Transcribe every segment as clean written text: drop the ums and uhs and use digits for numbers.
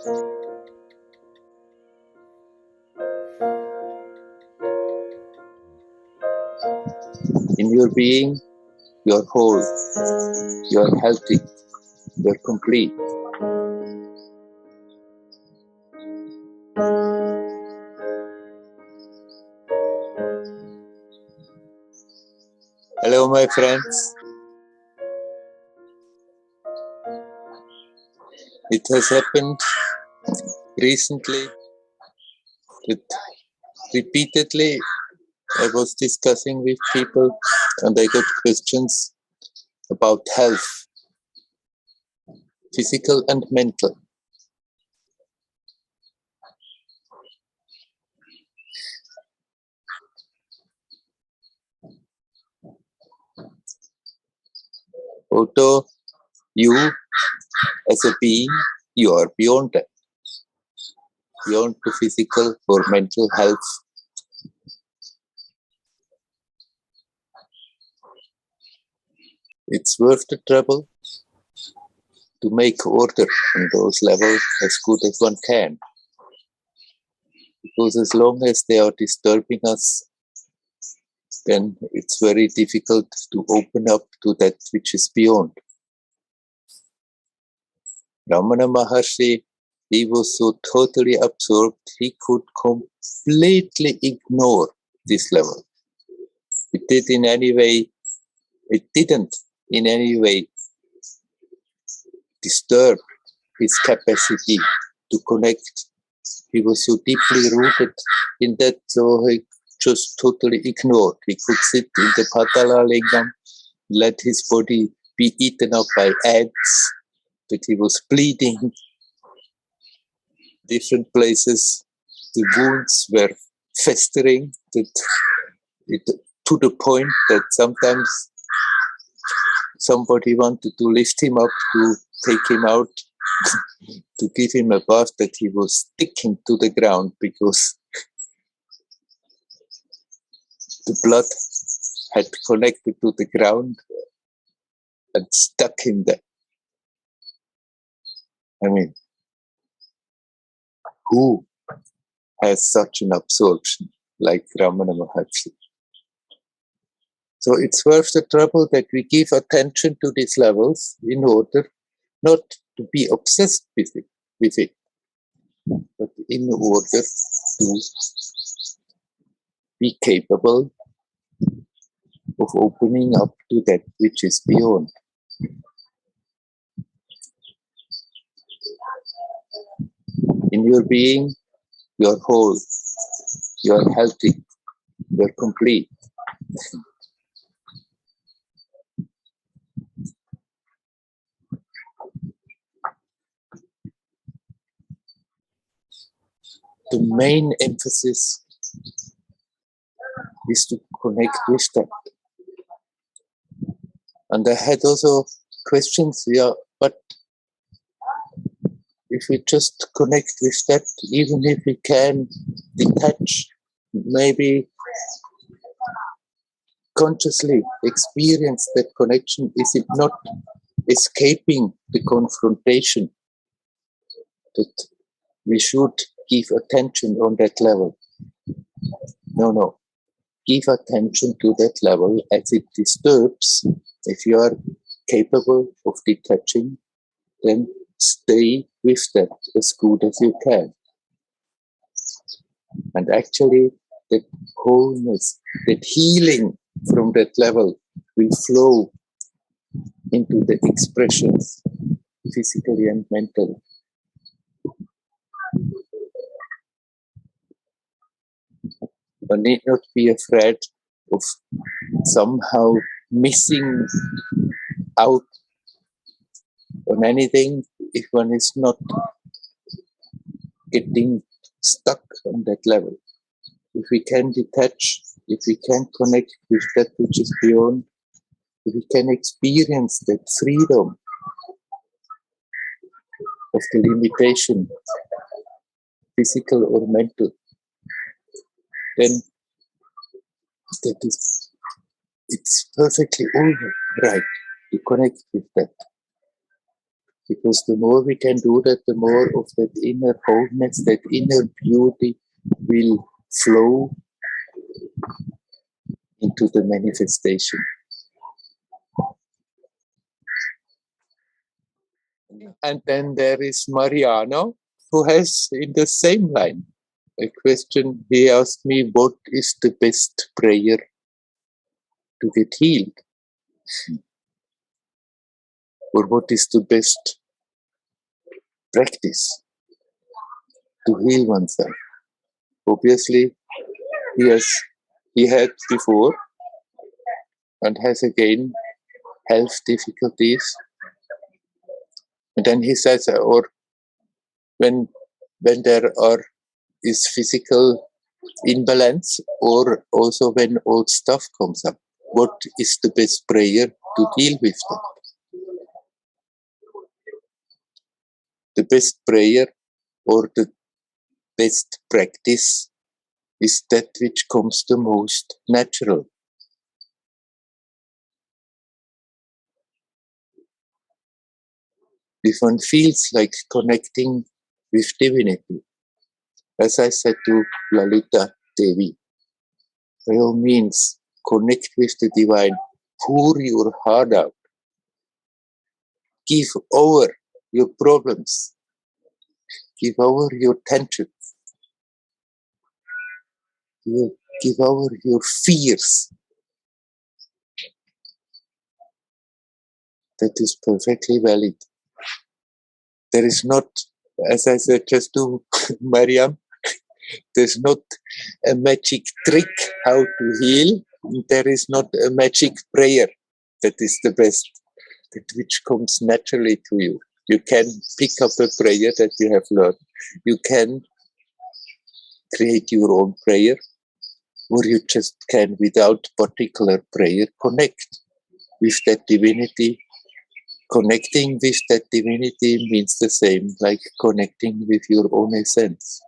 In your being, you're whole, you're healthy, you're complete. Hello, my friends. It has happened recently that repeatedly I was discussing with people and I got questions about health, physical and mental. Although you, as a being, you are beyond that, beyond the physical or mental health. It's worth the trouble to make order on those levels as good as one can. Because as long as they are disturbing us, then it's very difficult to open up to that which is beyond. Ramana Maharshi, he was so totally absorbed, he could completely ignore this level. It didn't in any way disturb his capacity to connect. He was so deeply rooted in that, so he just totally ignored. He could sit in the Patala Lingam, let his body be eaten up by ants, that he was bleeding different places. The wounds were festering to the point that sometimes somebody wanted to lift him up to take him out, to give him a bath, that he was sticking to the ground because the blood had connected to the ground and stuck him there. I mean, who has such an absorption like Ramana Maharshi? So it's worth the trouble that we give attention to these levels in order not to be obsessed with it, but in order to be capable of opening up to that which is beyond. In your being, you're whole, you're healthy, you're complete. The main emphasis is to connect with that. And I had also questions, but if we just connect with that, even if we can detach, maybe consciously experience that connection, is it not escaping the confrontation that we should give attention on that level? No. Give attention to that level as it disturbs. If you are capable of detaching, then stay with that as good as you can. And actually, that wholeness, that healing from that level will flow into the expressions, physically and mentally. One need not be afraid of somehow missing out on anything if one is not getting stuck on that level. If we can detach, if we can connect with that which is beyond, if we can experience that freedom of the limitation, physical or mental, then it's perfectly all right to connect with that. Because the more we can do that, the more of that inner wholeness, that inner beauty will flow into the manifestation. And then there is Mariano, who has in the same line a question. He asked me, what is the best prayer to get healed? Or what is the best practice to heal oneself? Obviously, he had before and has again health difficulties. And then he says, or when there is physical imbalance, or also when old stuff comes up, what is the best prayer to deal with that? The best prayer or the best practice is that which comes the most natural. If one feels like connecting with divinity, as I said to Lalita Devi, by all means, connect with the divine, pour your heart out, give over your problems, give over your tensions, give over your fears. That is perfectly valid. There is not, as I said just to Mariam, there's not a magic trick how to heal. There is not a magic prayer that is the best, that which comes naturally to you. You can pick up a prayer that you have learned. You can create your own prayer, or you just can, without particular prayer, connect with that divinity. Connecting with that divinity means the same like connecting with your own essence.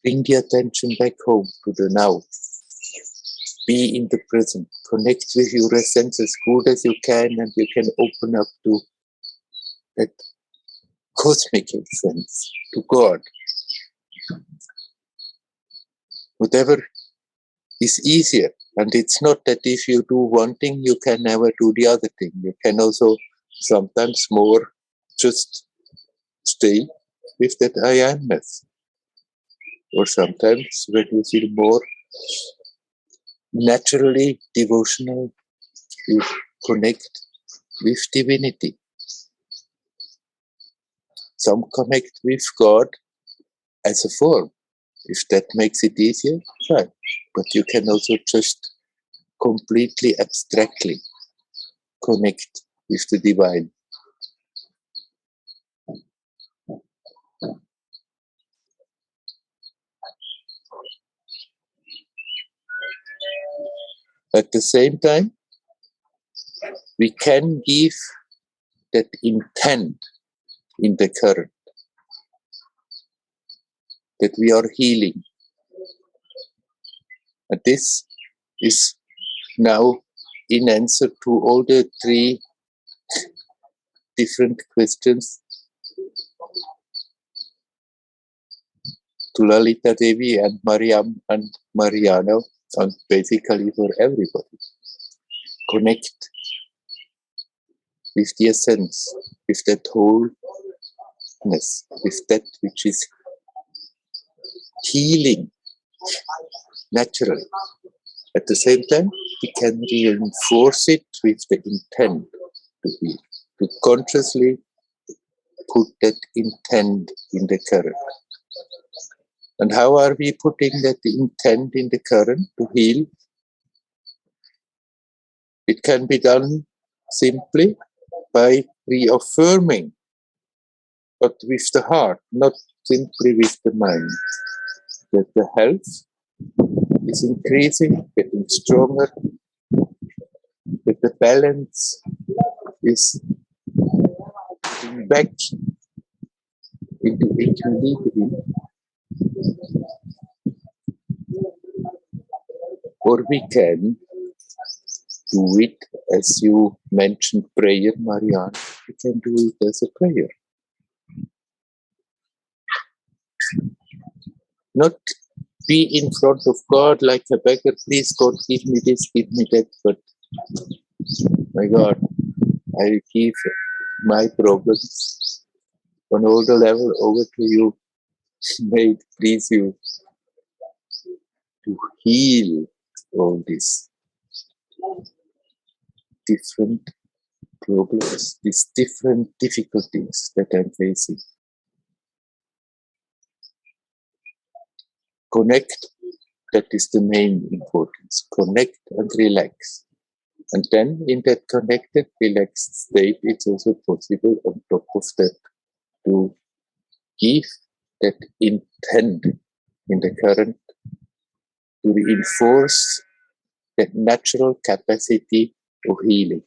Bring the attention back home to the now. Be in the present. Connect with your essence as good as you can, and you can open up to that cosmic essence, to God. Whatever is easier. And it's not that if you do one thing, you can never do the other thing. You can also sometimes more just stay with that I amness. Or sometimes when you feel more naturally devotional, you connect with divinity. Some connect with God as a form. If that makes it easier, fine. But you can also just completely abstractly connect with the divine. At the same time, we can give that intent in the current, that we are healing. And this is now in answer to all the three different questions to Lalita Devi and Mariam and Mariano, and basically for everybody. Connect with the essence, with that wholeness, with that which is healing naturally. At the same time, we can reinforce it with the intent to heal, to consciously put that intent in the current. And how are we putting that intent in the current to heal? It can be done simply by reaffirming, but with the heart, not simply with the mind, that the health is increasing, getting stronger, that the balance is getting back into equilibrium. Or we can do it as you mentioned prayer, Marianne. You can do it as a prayer. Not be in front of God like a beggar, please God, give me this, give me that, but my God, I give my problems on all the level over to you. May it please you to heal all these different problems, these different difficulties that I'm facing. Connect, that is the main importance. Connect and relax. And then in that connected, relaxed state, it's also possible on top of that to give that intent in the current to reinforce that natural capacity of healing.